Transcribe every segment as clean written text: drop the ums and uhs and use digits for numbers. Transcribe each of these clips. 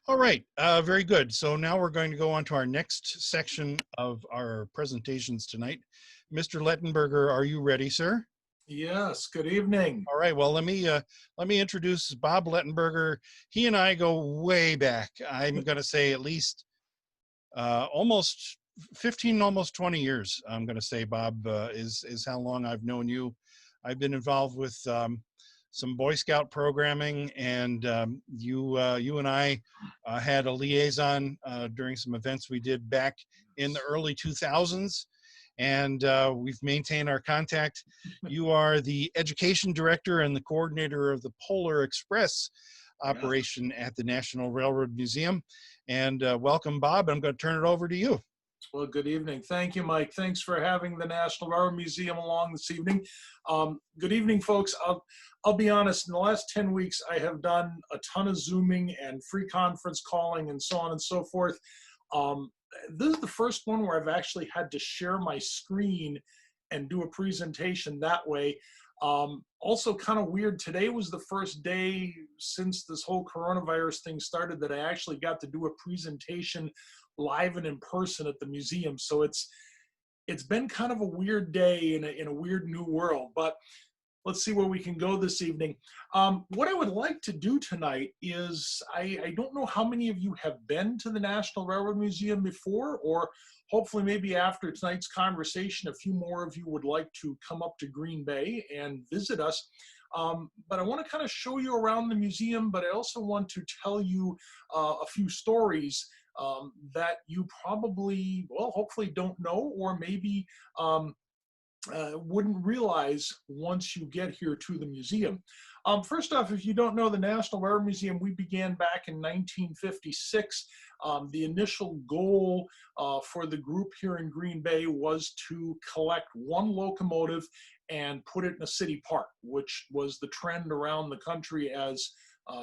All right, very good. So now we're going to go on to our next section of our presentations tonight. Mr. Lettenberger, are you ready, sir? Yes, good evening. All right, well, let me introduce Bob Lettenberger. He and I go way back. I'm going to say at least almost 15, almost 20 years. I'm going to say, Bob, is how long I've known you. I've been involved with some Boy Scout programming, and you and I had a liaison during some events we did back in the early 2000s, and we've maintained our contact. You are the education director and the coordinator of the Polar Express operation at the National Railroad Museum. And welcome, Bob. I'm going to turn it over to you. Well, good evening. Thank you, Mike. Thanks for having the National Railroad Museum along this evening. Good evening, folks. I'll be honest, in the last 10 weeks, I have done a ton of Zooming and free conference calling and so on and so forth. This is the first one where I've actually had to share my screen and do a presentation that way. Also kind of weird, today was the first day since this whole coronavirus thing started that I actually got to do a presentation live and in person at the museum. So it's been kind of a weird day in a weird new world, but let's see where we can go this evening. What I would like to do tonight is, I don't know how many of you have been to the National Railroad Museum before, or hopefully maybe after tonight's conversation, a few more of you would like to come up to Green Bay and visit us. But I want to kind of show you around the museum, but I also want to tell you a few stories that you probably, well, hopefully don't know, or maybe wouldn't realize once you get here to the museum. First off, if you don't know, the National Railroad Museum, we began back in 1956. The initial goal for the group here in Green Bay was to collect one locomotive and put it in a city park, which was the trend around the country as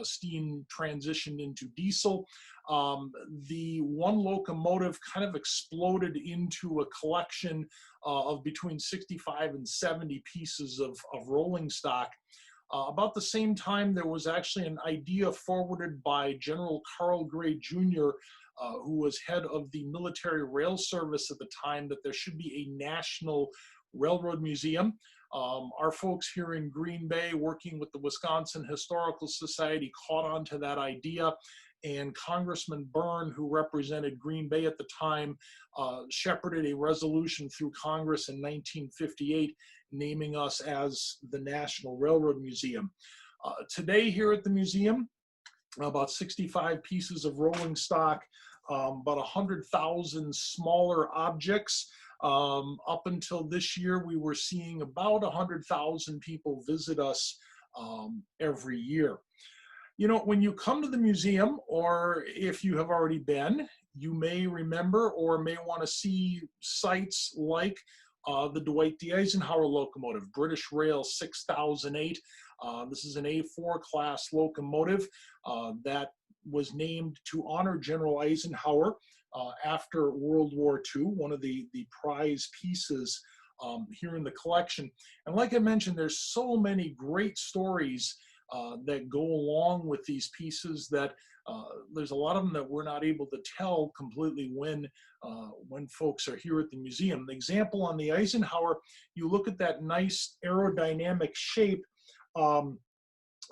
steam transitioned into diesel. The one locomotive kind of exploded into a collection of between 65 and 70 pieces of rolling stock. About the same time, there was actually an idea forwarded by General Carl Gray Jr., who was head of the Military Rail Service at the time, that there should be a National Railroad Museum. Our folks here in Green Bay, working with the Wisconsin Historical Society, caught on to that idea, and Congressman Byrne, who represented Green Bay at the time, shepherded a resolution through Congress in 1958, naming us as the National Railroad Museum. Today here at the museum, about 65 pieces of rolling stock, about 100,000 smaller objects. Up until this year, we were seeing about 100,000 people visit us every year. You know, when you come to the museum, or if you have already been, you may remember or may want to see sites like the Dwight D. Eisenhower locomotive, British Rail 6008. This is an A4 class locomotive that was named to honor General Eisenhower after World War II, one of the prize pieces here in the collection. And like I mentioned, there's so many great stories that go along with these pieces that there's a lot of them that we're not able to tell completely when folks are here at the museum. The example on the Eisenhower, you look at that nice aerodynamic shape.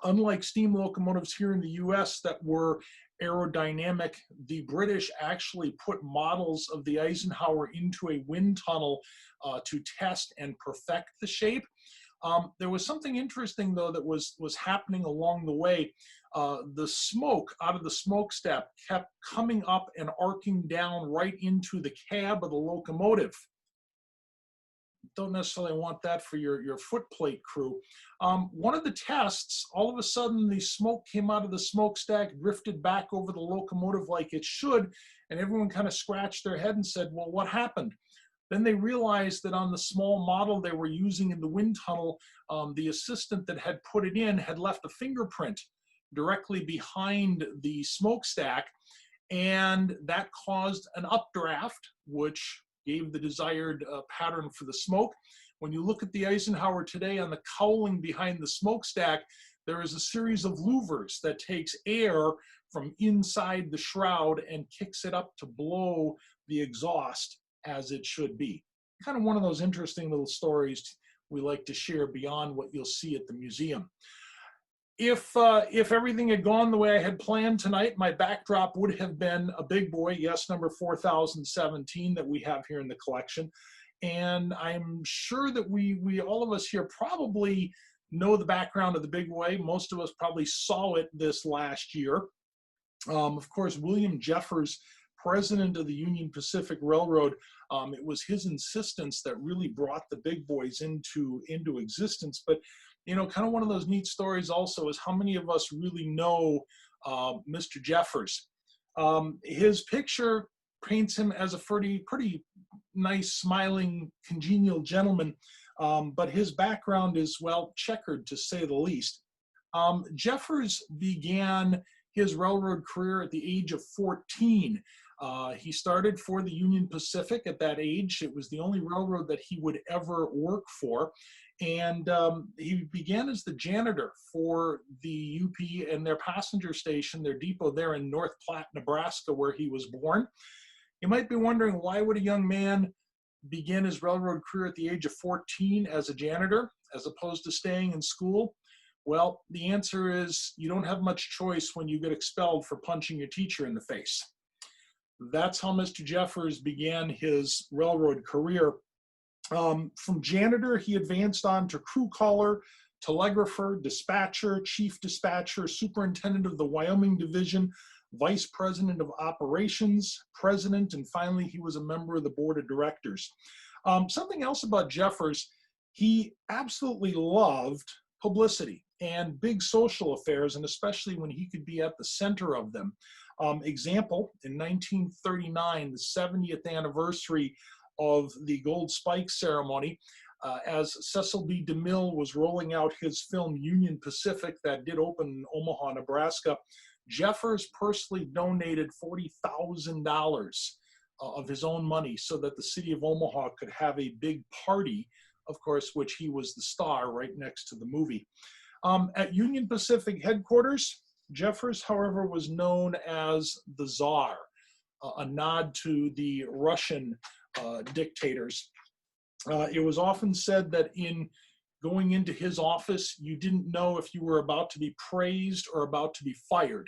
Unlike steam locomotives here in the US that were aerodynamic, the British actually put models of the Eisenhower into a wind tunnel to test and perfect the shape. There was something interesting, though, that was happening along the way. The smoke out of the smokestack kept coming up and arcing down right into the cab of the locomotive. Don't necessarily want that for your footplate crew. One of the tests, all of a sudden the smoke came out of the smokestack, drifted back over the locomotive like it should, and everyone kind of scratched their head and said, well, what happened? Then they realized that on the small model they were using in the wind tunnel, the assistant that had put it in had left a fingerprint directly behind the smokestack, and that caused an updraft, which gave the desired pattern for the smoke. When you look at the Eisenhower today, on the cowling behind the smokestack, there is a series of louvers that takes air from inside the shroud and kicks it up to blow the exhaust as it should be. Kind of one of those interesting little stories we like to share beyond what you'll see at the museum. If everything had gone the way I had planned tonight, my backdrop would have been a big boy, yes, number 4017 that we have here in the collection. And I'm sure that we all of us here probably know the background of the big boy. Most of us probably saw it this last year. Of course, William Jeffers, president of the Union Pacific Railroad, it was his insistence that really brought the big boys into existence. But you know, kind of one of those neat stories also is how many of us really know Mr. Jeffers. His picture paints him as a pretty nice, smiling, congenial gentleman, but his background is, well, checkered to say the least. Jeffers began his railroad career at the age of 14. He started for the Union Pacific at that age. It was the only railroad that he would ever work for. And he began as the janitor for the UP and their passenger station, their depot there in North Platte, Nebraska, where he was born. You might be wondering, why would a young man begin his railroad career at the age of 14 as a janitor, as opposed to staying in school? Well, the answer is you don't have much choice when you get expelled for punching your teacher in the face. That's how Mr. Jeffers began his railroad career. From janitor, he advanced on to crew caller, telegrapher, dispatcher, chief dispatcher, superintendent of the Wyoming Division, vice president of operations, president, and finally he was a member of the board of directors. Something else about Jeffers, he absolutely loved publicity and big social affairs, and especially when he could be at the center of them. Example, in 1939, the 70th anniversary of the Gold Spike ceremony, as Cecil B. DeMille was rolling out his film Union Pacific that did open in Omaha, Nebraska, Jeffers personally donated $40,000 of his own money so that the city of Omaha could have a big party, of course, which he was the star right next to the movie. At Union Pacific headquarters, Jeffers, however, was known as the Tsar, a nod to the Russian dictators. It was often said that in going into his office, you didn't know if you were about to be praised or about to be fired.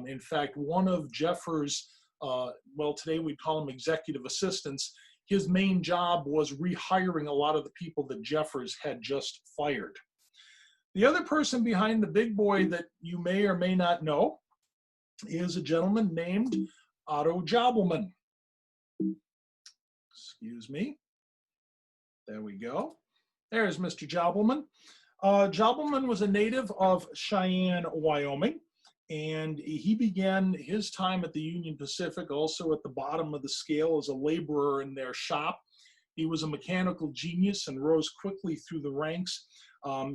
In fact, one of Jeffers', well, today we call them executive assistants, his main job was rehiring a lot of the people that Jeffers had just fired. The other person behind the big boy that you may or may not know is a gentleman named Otto Jobelman. Excuse me. There we go. There's Mr. Jobelman. Jobelman was a native of Cheyenne, Wyoming, and he began his time at the Union Pacific also at the bottom of the scale as a laborer in their shop. He was a mechanical genius and rose quickly through the ranks.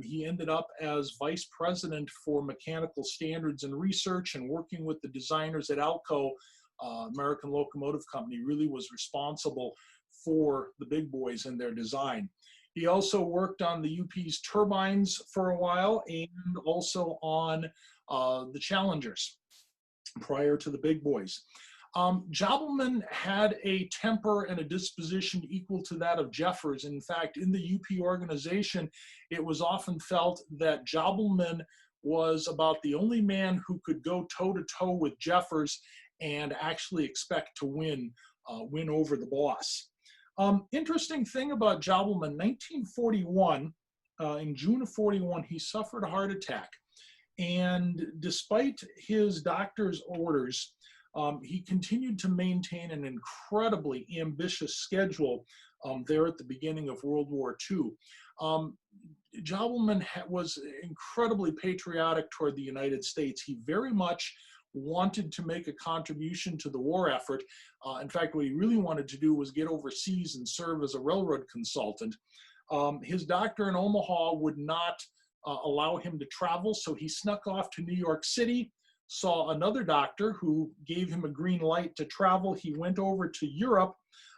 He ended up as vice president for mechanical standards and research, and working with the designers at Alco, American Locomotive Company, really was responsible for the big boys and their design. He also worked on the UP's turbines for a while and also on the Challengers prior to the big boys. Jobelman had a temper and a disposition equal to that of Jeffers. In fact, in the UP organization, it was often felt that Jobelman was about the only man who could go toe-to-toe with Jeffers and actually expect to win over the boss. Interesting thing about Jobelman, 1941, in June of 41, he suffered a heart attack. And despite his doctor's orders, he continued to maintain an incredibly ambitious schedule there at the beginning of World War II. Jobelman was incredibly patriotic toward the United States. He very much wanted to make a contribution to the war effort. In fact, what he really wanted to do was get overseas and serve as a railroad consultant. His doctor in Omaha would not allow him to travel, so he snuck off to New York City, saw another doctor who gave him a green light to travel. He went over to Europe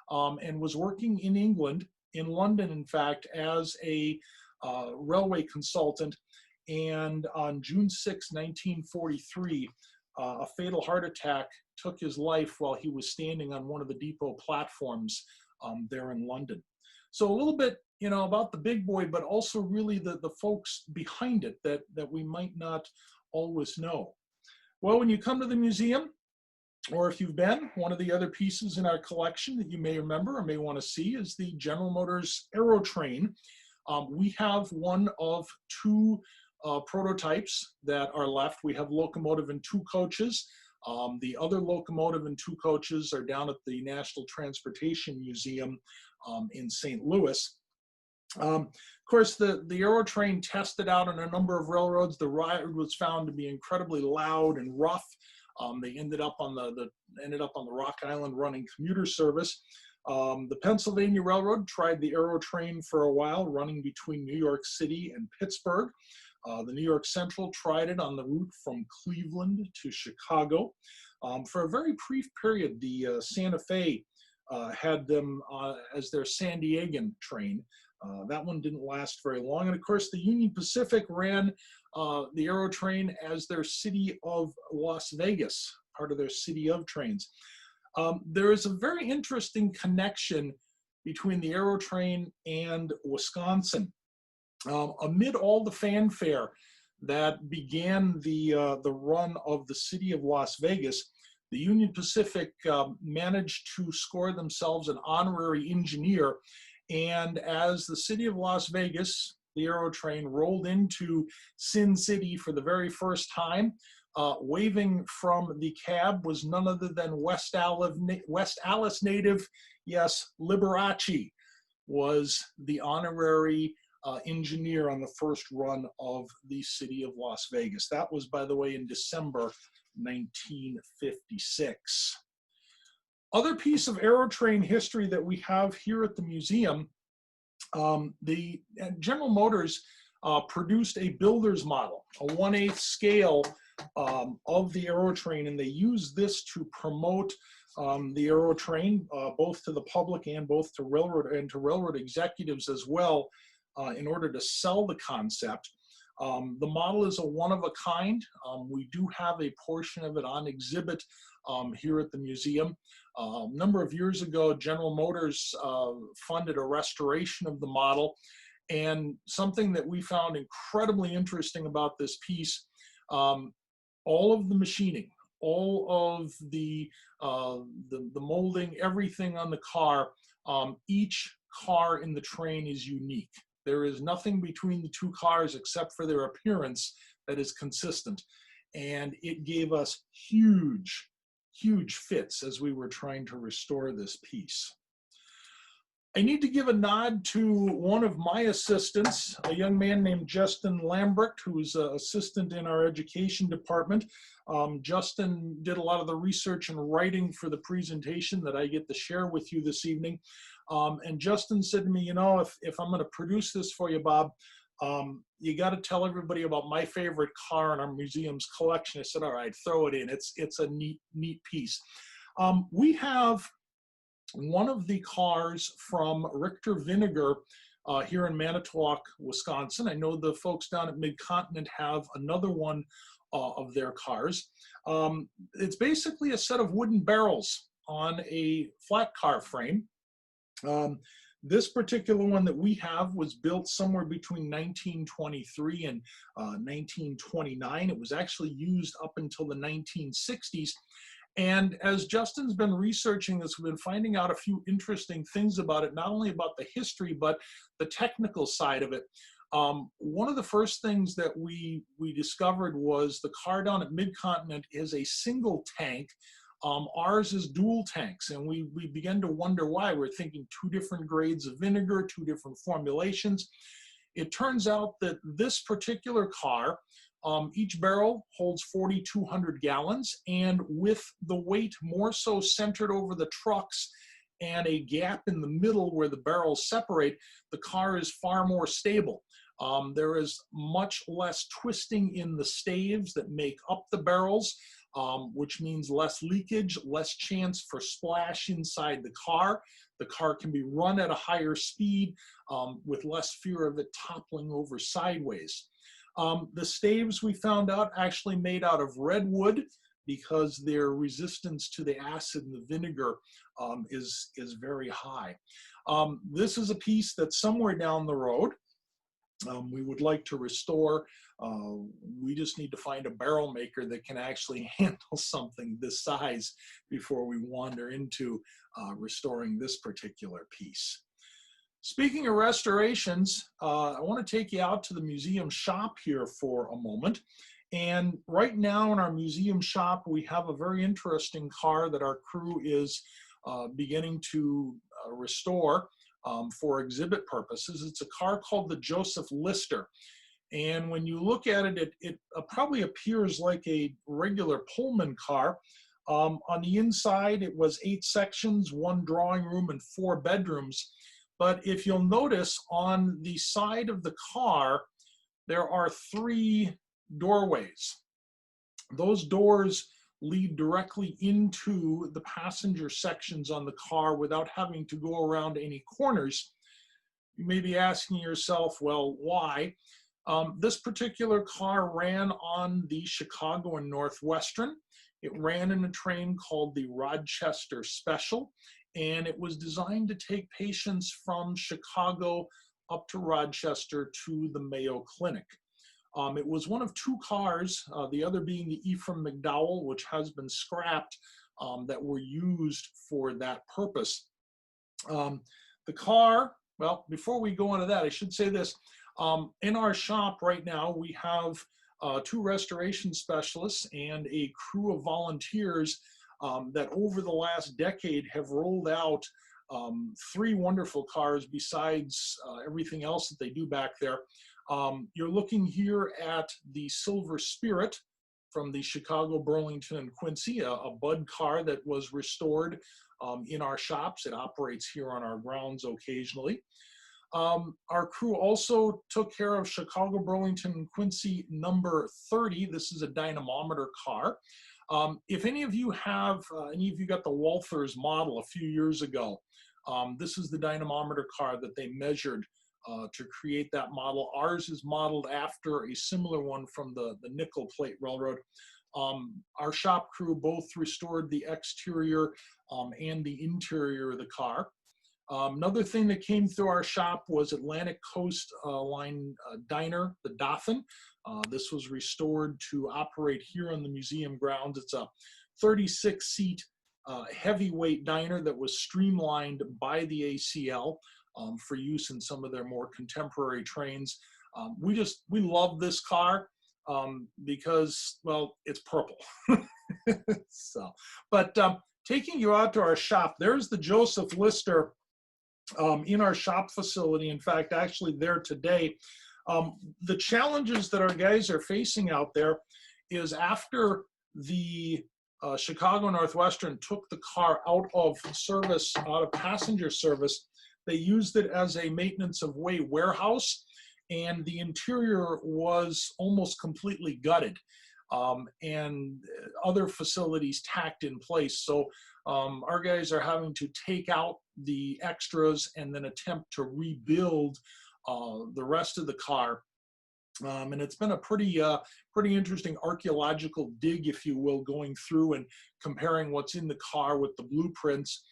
and was working in England, in London, in fact, as a railway consultant. And on June 6, 1943, a fatal heart attack took his life while he was standing on one of the depot platforms there in London. So a little bit, you know, about the big boy, but also really the folks behind it that we might not always know. Well, when you come to the museum, or if you've been, one of the other pieces in our collection that you may remember or may want to see is the General Motors Aerotrain. We have one of two prototypes that are left. We have locomotive and two coaches. The other locomotive and two coaches are down at the National Transportation Museum in St. Louis. Of course, the Aerotrain tested out on a number of railroads. The ride was found to be incredibly loud and rough. They ended up on the Rock Island running commuter service. The Pennsylvania Railroad tried the Aerotrain for a while, running between New York City and Pittsburgh. The New York Central tried it on the route from Cleveland to Chicago. For a very brief period, the Santa Fe had them as their San Diegan train. That one didn't last very long. And of course, the Union Pacific ran the Aerotrain as their City of Las Vegas, part of their City of trains. There is a very interesting connection between the Aerotrain and Wisconsin. Amid all the fanfare that began the run of the City of Las Vegas, the Union Pacific managed to score themselves an honorary engineer. And as the City of Las Vegas, the Aerotrain rolled into Sin City for the very first time, waving from the cab was none other than West Allis native, yes, Liberace was the honorary engineer on the first run of the City of Las Vegas. That was, by the way, in December 1956. Other piece of Aerotrain history that we have here at the museum, the General Motors produced a builder's model, a 1/8 scale of the Aerotrain, and they used this to promote the Aerotrain both to the public and both to railroad executives as well, in order to sell the concept. The model is a one-of-a-kind. We do have a portion of it on exhibit here at the museum. A number of years ago, General Motors funded a restoration of the model, and something that we found incredibly interesting about this piece, all of the machining, all of the molding, everything on the car, each car in the train is unique. There is nothing between the two cars except for their appearance that is consistent. And it gave us huge, huge fits as we were trying to restore this piece. I need to give a nod to one of my assistants, a young man named Justin Lambrecht, who is an assistant in our education department. Justin did a lot of the research and writing for the presentation that I get to share with you this evening. And Justin said to me, you know, if I'm going to produce this for you, Bob, you got to tell everybody about my favorite car in our museum's collection. I said, all right, throw it in. It's a neat piece. We have one of the cars from Richter Vinegar here in Manitowoc, Wisconsin. I know the folks down at Mid-Continent have another one of their cars. It's basically a set of wooden barrels on a flat car frame. This particular one that we have was built somewhere between 1923 and 1929. It was actually used up until the 1960s. And as Justin's been researching this, we've been finding out a few interesting things about it, not only about the history, but the technical side of it. One of the first things that we discovered was the car down at Mid-Continent is a single tank. Ours is dual tanks, and we began to wonder why. We're thinking two different grades of vinegar, two different formulations. It turns out that this particular car, each barrel holds 4,200 gallons, and with the weight more so centered over the trucks and a gap in the middle where the barrels separate, the car is far more stable. There is much less twisting in the staves that make up the barrels, which means less leakage, less chance for splash inside the car. The car can be run at a higher speed with less fear of it toppling over sideways. The staves, we found out, actually made out of redwood because their resistance to the acid and the vinegar is very high. This is a piece that's somewhere down the road. We would like to restore. We just need to find a barrel maker that can actually handle something this size before we wander into restoring this particular piece. Speaking of restorations, I want to take you out to the museum shop here for a moment. And right now in our museum shop, we have a very interesting car that our crew is beginning to restore for exhibit purposes. It's a car called the Joseph Lister. And when you look at it, it probably appears like a regular Pullman car. On the inside, it was 8 sections, 1 drawing room, and 4 bedrooms. But if you'll notice, on the side of the car, there are 3 doorways. Those doors lead directly into the passenger sections on the car without having to go around any corners. You may be asking yourself, well, why? This particular car ran on the Chicago and Northwestern. It ran in a train called the Rochester Special, and it was designed to take patients from Chicago up to Rochester to the Mayo Clinic. It was one of 2 cars, the other being the Ephraim McDowell, which has been scrapped, that were used for that purpose. The car, well, before we go into that, I should say this. In our shop right now, we have 2 restoration specialists and a crew of volunteers that over the last decade have rolled out 3 wonderful cars besides everything else that they do back there. You're looking here at the Silver Spirit from the Chicago, Burlington, and Quincy, a Bud car that was restored in our shops. It operates here on our grounds occasionally. Our crew also took care of Chicago, Burlington, and Quincy number 30. This is a dynamometer car. If any of you got the Walthers model a few years ago, this is the dynamometer car that they measured to create that model. Ours is modeled after a similar one from the Nickel Plate Railroad. Our shop crew both restored the exterior and the interior of the car. Another thing that came through our shop was Atlantic Coast Line Diner, the Dolphin. This was restored to operate here on the museum grounds. It's a 36-seat heavyweight diner that was streamlined by the ACL for use in some of their more contemporary trains. We love this car because, well, it's purple. But taking you out to our shop, there's the Joseph Lister in our shop facility. In fact, actually there today. The challenges that our guys are facing out there is after the Chicago Northwestern took the car out of service, out of passenger service, they used it as a maintenance of way warehouse, and the interior was almost completely gutted, and other facilities tacked in place. So our guys are having to take out the extras and then attempt to rebuild the rest of the car. And it's been a pretty interesting archaeological dig, if you will, going through and comparing what's in the car with the blueprints.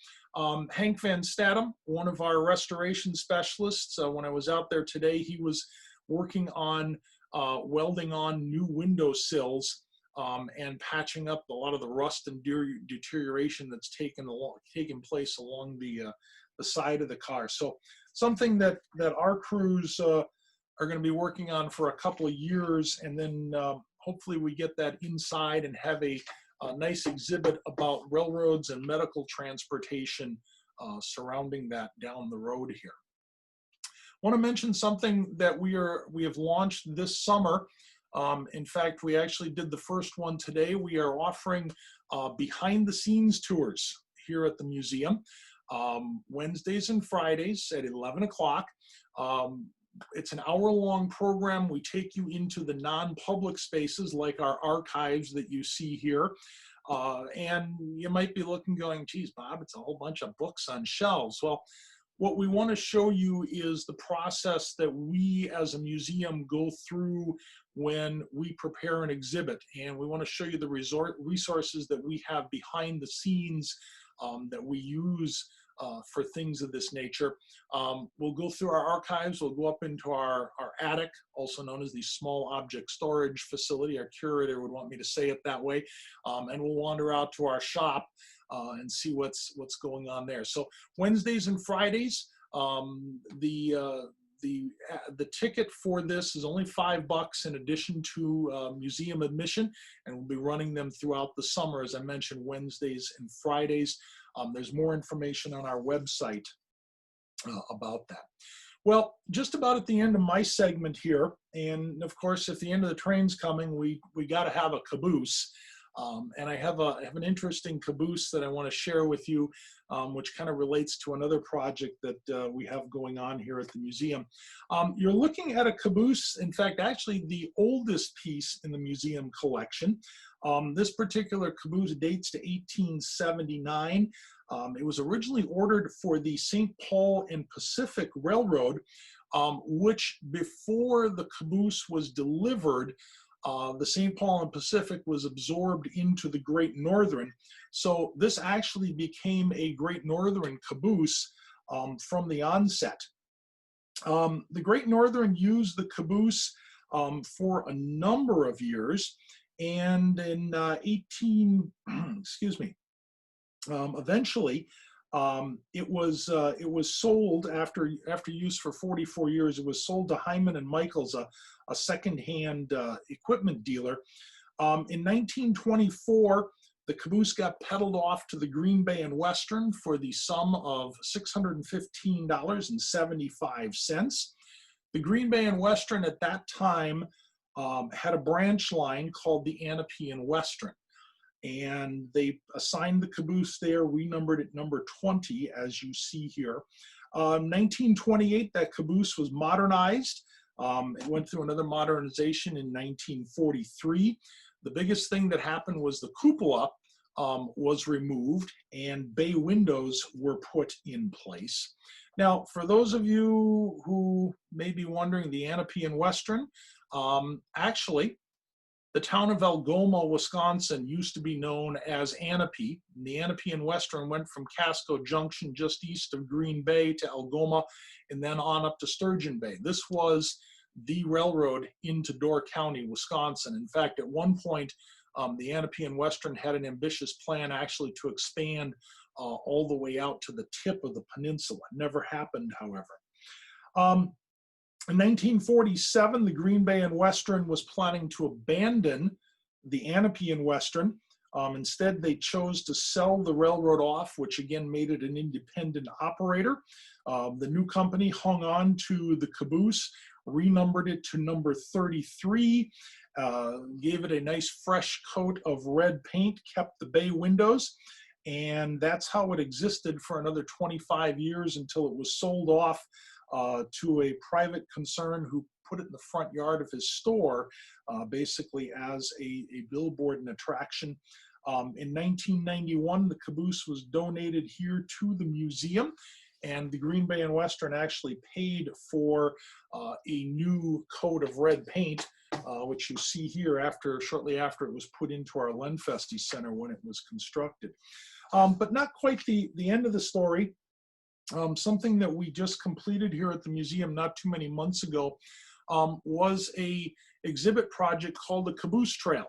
Hank Van Statham, one of our restoration specialists, when I was out there today, he was working on welding on new window sills and patching up a lot of the rust and deterioration that's taken place along the side of the car. So something that our crews are going to be working on for a couple of years, and then hopefully we get that inside and have a nice exhibit about railroads and medical transportation surrounding that down the road here. I want to mention something that we have launched this summer. In fact, we actually did the first one today. We are offering behind the scenes tours here at the museum, Wednesdays and Fridays at 11 o'clock. It's an hour-long program. We take you into the non-public spaces like our archives that you see here. And you might be looking going, geez, Bob, it's a whole bunch of books on shelves. Well, what we want to show you is the process that we as a museum go through when we prepare an exhibit. And we want to show you the resources that we have behind the scenes that we use for things of this nature. We'll go through our archives. We'll go up into our attic, also known as the small object storage facility. Our curator would want me to say it that way. And we'll wander out to our shop and see what's going on there. So Wednesdays and Fridays, the ticket for this is only $5 in addition to museum admission, and we'll be running them throughout the summer, as I mentioned, Wednesdays and Fridays. There's more information on our website about that. Well, just about at the end of my segment here, and of course, if the end of the train's coming, we got to have a caboose. And I have an interesting caboose that I want to share with you, which kind of relates to another project that we have going on here at the museum. You're looking at a caboose, in fact, actually the oldest piece in the museum collection. This particular caboose dates to 1879. It was originally ordered for the St. Paul and Pacific Railroad, which before the caboose was delivered, the St. Paul and Pacific was absorbed into the Great Northern. So this actually became a Great Northern caboose from the onset. The Great Northern used the caboose for a number of years, and in eventually it was sold after use for 44 years. It was sold to Hyman and Michaels, a secondhand equipment dealer. In 1924, the caboose got peddled off to the Green Bay and Western for the sum of $615.75. The Green Bay and Western at that time had a branch line called the Anapee and Western, and they assigned the caboose there, renumbered it number 20, as you see here. 1928, that caboose was modernized. It went through another modernization in 1943. The biggest thing that happened was the cupola was removed and bay windows were put in place. Now, for those of you who may be wondering, the Anapee and Western, actually, the town of Algoma, Wisconsin used to be known as Anapee. The Anapee and Western went from Casco Junction just east of Green Bay to Algoma and then on up to Sturgeon Bay. This was the railroad into Door County, Wisconsin. In fact, at one point, the Anapee and Western had an ambitious plan actually to expand all the way out to the tip of the peninsula. Never happened, however. In 1947, the Green Bay and Western was planning to abandon the Anapee and Western. Instead, they chose to sell the railroad off, which again made it an independent operator. The new company hung on to the caboose, renumbered it to number 33, gave it a nice fresh coat of red paint, kept the bay windows, and that's how it existed for another 25 years until it was sold off to a private concern who put it in the front yard of his store, basically as a billboard and attraction. In 1991, the caboose was donated here to the museum, and the Green Bay and Western actually paid for a new coat of red paint, which you see here shortly after it was put into our Lenfesty Center when it was constructed. But not quite the end of the story. Something that we just completed here at the museum not too many months ago was a exhibit project called the Caboose Trail.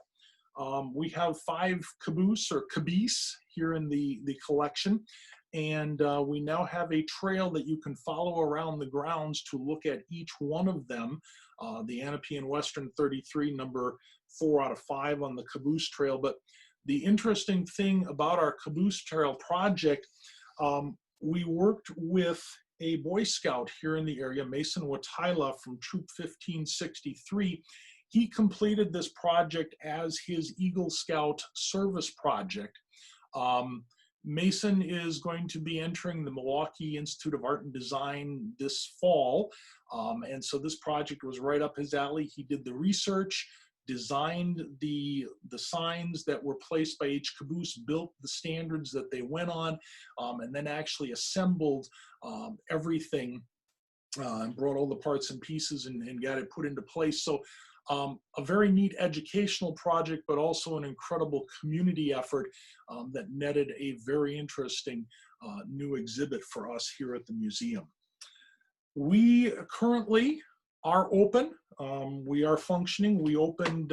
We have 5 caboose or caboose here in the collection, and we now have a trail that you can follow around the grounds to look at each one of them. The Anapee and Western 33, number 4 out of 5 on the Caboose Trail. But the interesting thing about our Caboose Trail project, we worked with a Boy Scout here in the area, Mason Watila from Troop 1563. He completed this project as his Eagle Scout service project. Mason is going to be entering the Milwaukee Institute of Art and Design this fall. And so this project was right up his alley. He did the research, designed the signs that were placed by each caboose, built the standards that they went on, and then actually assembled everything and brought all the parts and pieces and got it put into place. So a very neat educational project, but also an incredible community effort that netted a very interesting new exhibit for us here at the museum. We currently are open. We are functioning. We opened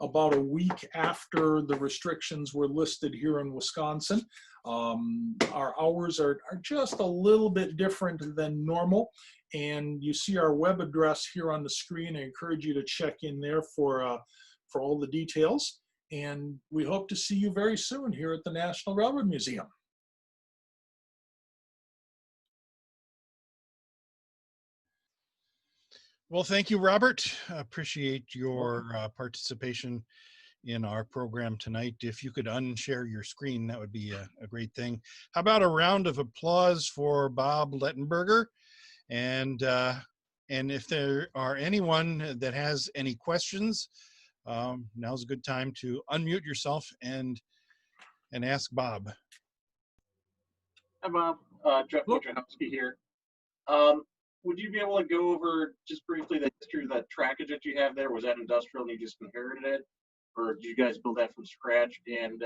about a week after the restrictions were listed here in Wisconsin. Our hours are just a little bit different than normal. And you see our web address here on the screen. I encourage you to check in there for all the details. And we hope to see you very soon here at the National Railroad Museum. Well, thank you, Robert. Appreciate your participation in our program tonight. If you could unshare your screen, that would be a great thing. How about a round of applause for Bob Lettenberger? And if there are anyone that has any questions, now's a good time to unmute yourself and ask Bob. Hi, Bob. Jeff Wojciechowski here. Would you be able to go over just briefly the history of that trackage that you have there? Was that industrial and you just inherited it? Or did you guys build that from scratch? And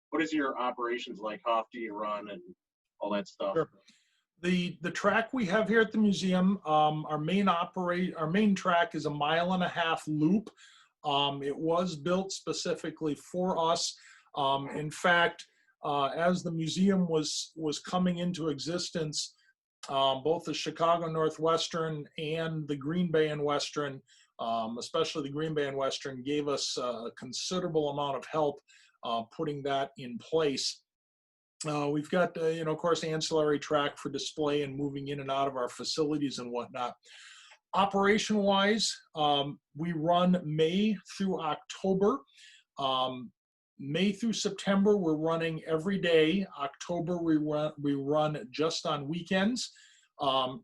what is your operations like? How often do you run and all that stuff? Sure. The track we have here at the museum, our main track is a 1.5 mile loop. It was built specifically for us. In fact, as the museum was coming into existence, both the Chicago Northwestern and the Green Bay and Western, especially the Green Bay and Western, gave us a considerable amount of help putting that in place. We've got, of course, ancillary track for display and moving in and out of our facilities and whatnot. Operation-wise, we run May through October. May through September, we're running every day. October, we run just on weekends.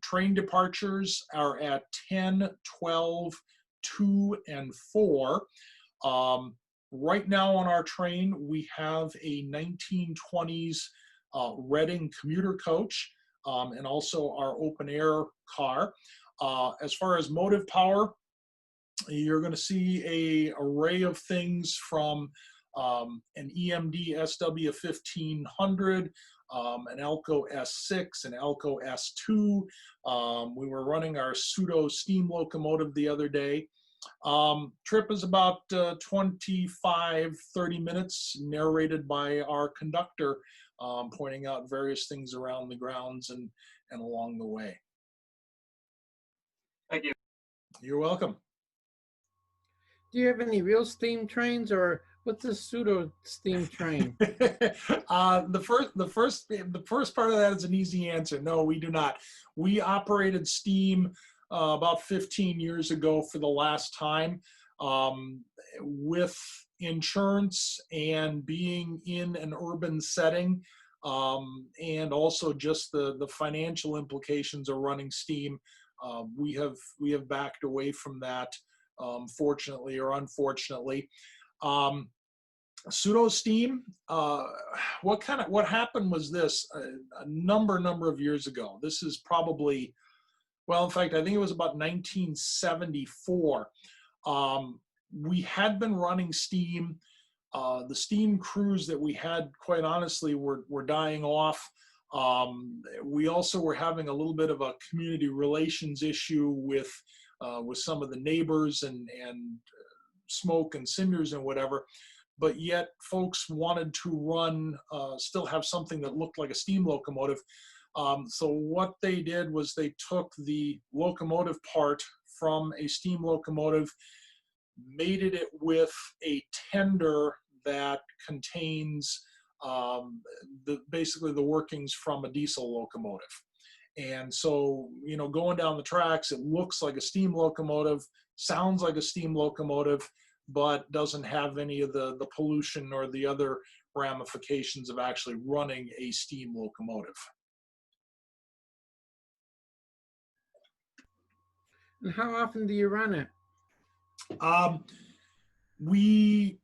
Train departures are at 10, 12, 2, and 4. Right now on our train, we have a 1920s Reading commuter coach and also our open air car. As far as motive power, you're going to see an array of things from an EMD SW1500, an Elco S6, an Elco S2. We were running our pseudo steam locomotive the other day. Trip is about 25-30 minutes, narrated by our conductor, pointing out various things around the grounds and along the way. Thank you. You're welcome. Do you have any real steam trains, or what's a pseudo steam train? The first part of that is an easy answer. No, we do not. We operated steam about 15 years ago for the last time. With insurance and being in an urban setting, and also just the financial implications of running steam, we have backed away from that, fortunately or unfortunately. Pseudo steam, what happened was this, a number of years ago. This is probably, well, in fact, I think it was about 1974. We had been running steam. The steam crews that we had, quite honestly, were dying off. We also were having a little bit of a community relations issue with some of the neighbors and smoke and cinders and whatever. But yet folks wanted to run, still have something that looked like a steam locomotive. So what they did was they took the locomotive part from a steam locomotive, mated it with a tender that contains basically the workings from a diesel locomotive. And so, going down the tracks, it looks like a steam locomotive, sounds like a steam locomotive, but doesn't have any of the pollution or the other ramifications of actually running a steam locomotive. And how often do you run it? We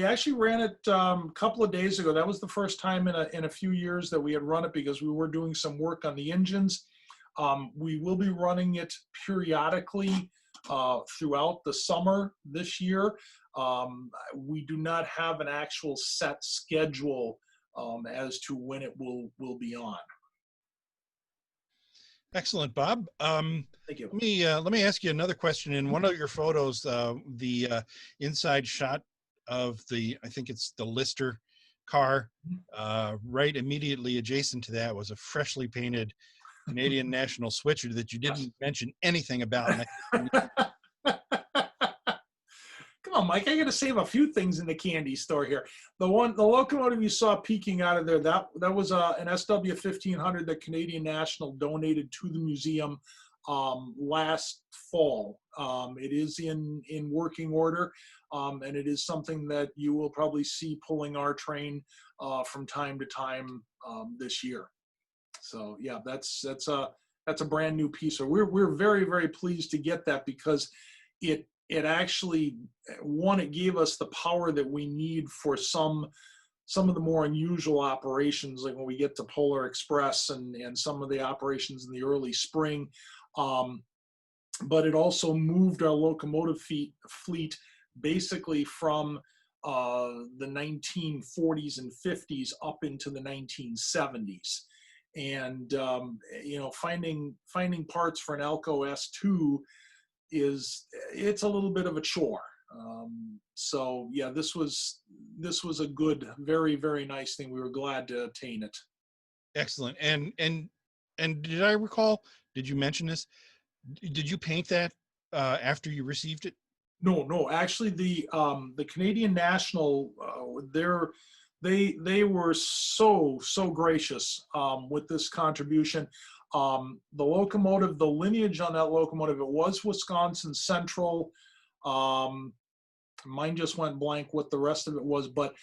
actually ran it a couple of days ago. That was the first time in a few years that we had run it because we were doing some work on the engines. We will be running it periodically throughout the summer this year. We do not have an actual set schedule as to when it will be on. Excellent, Bob. Thank you. Let me ask you another question. In one of your photos, the inside shot of I think it's the Lister car, right immediately adjacent to that was a freshly painted Canadian National switcher that you didn't mention anything about. Come on, Mike, I got to save a few things in the candy store here. The locomotive you saw peeking out of there, that was an SW1500 that Canadian National donated to the museum last fall. It is in working order, and it is something that you will probably see pulling our train from time to time this year. So yeah, that's a brand new piece. So we're very, very pleased to get that because it actually, one, it gave us the power that we need for some of the more unusual operations, like when we get to Polar Express and some of the operations in the early spring. But it also moved our locomotive fleet basically from the 1940s and 50s up into the 1970s. And finding parts for an Elco S2 it's a little bit of a chore. So yeah, this was a good, very, very nice thing. We were glad to obtain it. Excellent. And did I recall, did you mention this? Did you paint that after you received it? No, actually the Canadian National, they were so gracious with this contribution. The locomotive, the lineage on that locomotive, it was Wisconsin Central. Mine just went blank what the rest of it was, but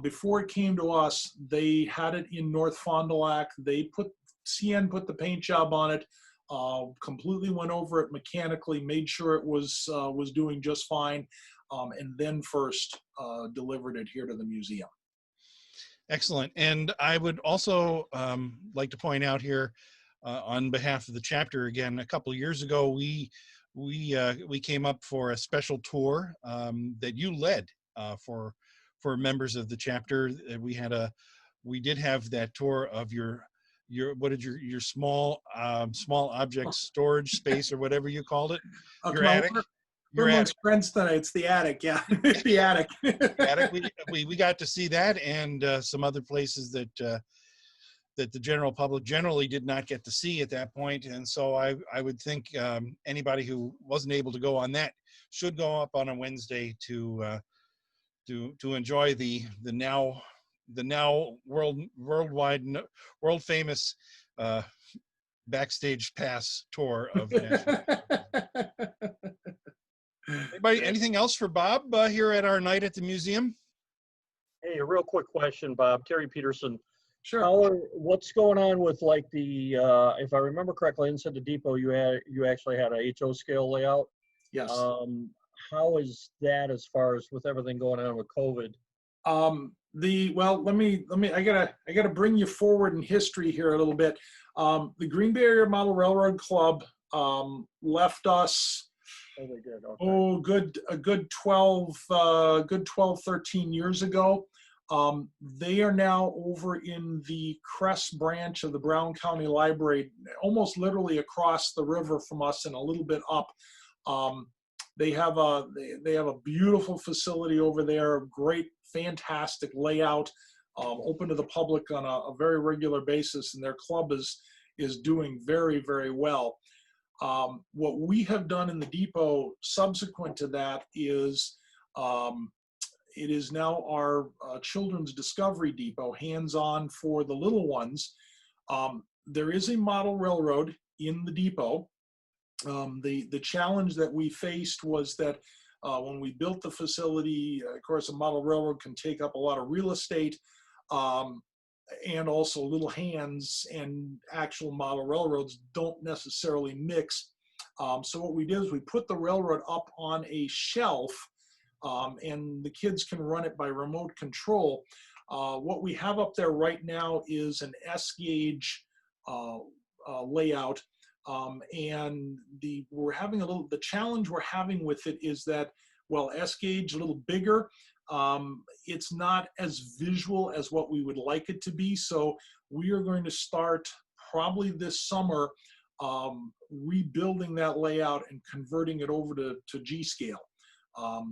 before it came to us, they had it in North Fond du Lac. CN put the paint job on it, completely went over it mechanically, made sure it was doing just fine, and then first delivered it here to the museum. Excellent. And I would also like to point out here, on behalf of the chapter, again, a couple of years ago, we came up for a special tour that you led for members of the chapter. We did have that tour of your small object storage space, or whatever you called it. Your attic. Your attic. Friends tonight. It's the attic. Yeah, the attic. The attic. We got to see that and some other places that the general public generally did not get to see at that point. And so I would think anybody who wasn't able to go on that should go up on a Wednesday to enjoy the now worldwide, world famous backstage pass tour of the National. Anybody, anything else for Bob here at our night at the museum? Hey, a real quick question, Bob. Terry Peterson. Sure. What's going on with like the, if I remember correctly, inside the depot, you actually had a HO scale layout. Yes. How is that as far as with everything going on with COVID? I gotta bring you forward in history here a little bit. The Green Bay Area Model Railroad Club left us. Oh, they did. Okay. A good 12, 13 years ago. They are now over in the Cress branch of the Brown County Library, almost literally across the river from us and a little bit up. They have a beautiful facility over there, great, fantastic layout, open to the public on a very regular basis, and their club is doing very, very well. What we have done in the depot subsequent to that is it is now our children's discovery depot, hands-on for the little ones. There is a model railroad in the depot. The challenge that we faced was that when we built the facility, of course, a model railroad can take up a lot of real estate, and also little hands and actual model railroads don't necessarily mix. So what we did is we put the railroad up on a shelf and the kids can run it by remote control. What we have up there right now is an S-gauge layout, and the challenge we're having with it is that, well, S-gauge a little bigger, it's not as visual as what we would like it to be. So we are going to start probably this summer rebuilding that layout and converting it over to G-scale.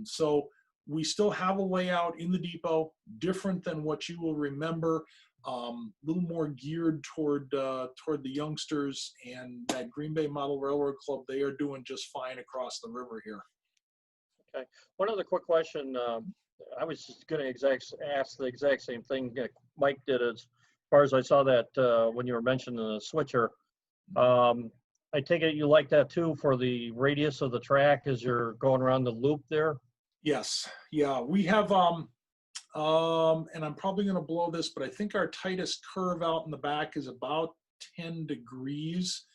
So we still have a layout in the depot, different than what you will remember, a little more geared toward the youngsters, and that Green Bay Model Railroad Club, they are doing just fine across the river here. Okay. One other quick question. I was just going to ask the exact same thing Mike did, as far as I saw that when you were mentioning the switcher. I take it you like that too for the radius of the track as you're going around the loop there? Yes, yeah, we have, and I'm probably going to blow this, but I think our tightest curve out in the back is about 10 degrees,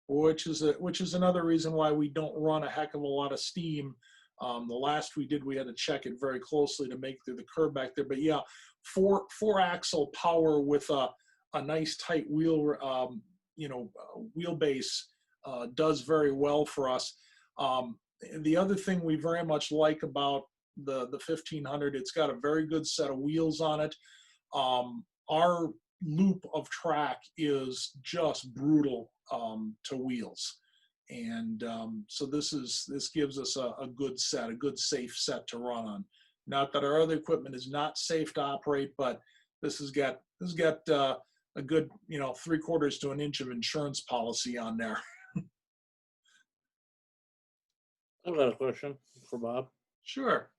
which is another reason why we don't run a heck of a lot of steam. The last we did, we had to check it very closely to make through the curve back there. But yeah, four axle power with a nice tight wheel, wheelbase does very well for us. The other thing we very much like about the 1500, it's got a very good set of wheels on it. Our loop of track is just brutal to wheels. And so this gives us a good safe set to run on. Not that our other equipment is not safe to operate, but this has got a good 3/4 to an inch of insurance policy on there. I've got a question for Bob. Sure.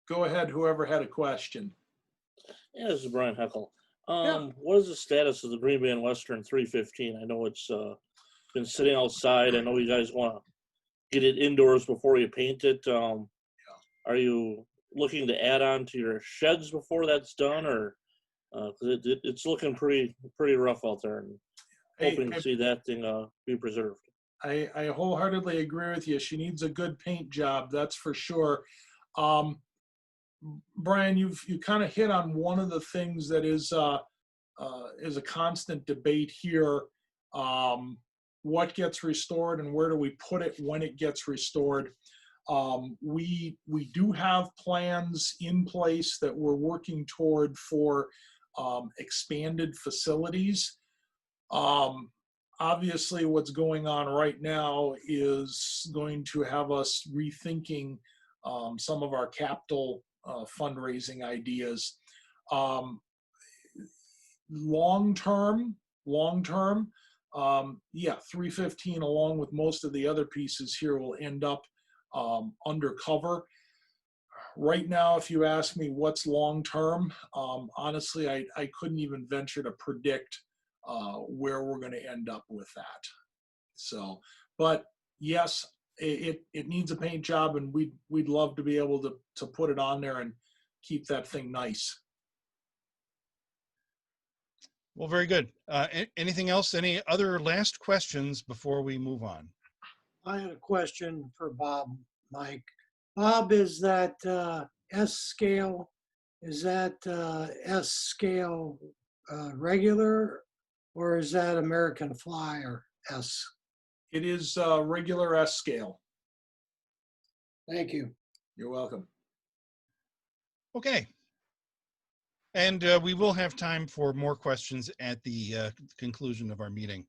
Go ahead, whoever had a question. Yeah, this is Brian Heckle. Yeah. What is the status of the Green Bay and Western 315? I know it's been sitting outside. I know you guys want to get it indoors before you paint it. Are you looking to add on to your sheds before that's done, or it's looking pretty rough out there, and hoping to see that thing be preserved? I wholeheartedly agree with you. She needs a good paint job, that's for sure. Brian, you kind of hit on one of the things that is a constant debate here. What gets restored and where do we put it when it gets restored? We do have plans in place that we're working toward for expanded facilities. Obviously, what's going on right now is going to have us rethinking some of our capital fundraising ideas. Long term, yeah, 315 along with most of the other pieces here will end up undercover. Right now, if you ask me what's long term, honestly, I couldn't even venture to predict where we're going to end up with that. So, but yes, it needs a paint job, and we'd love to be able to put it on there and keep that thing nice. Well, very good. Anything else? Any other last questions before we move on? I had a question for Bob, Mike. Bob, is that S scale, is that S scale regular, or is that American Flyer S? It is regular S scale. Thank you. You're welcome. Okay. And we will have time for more questions at the conclusion of our meeting.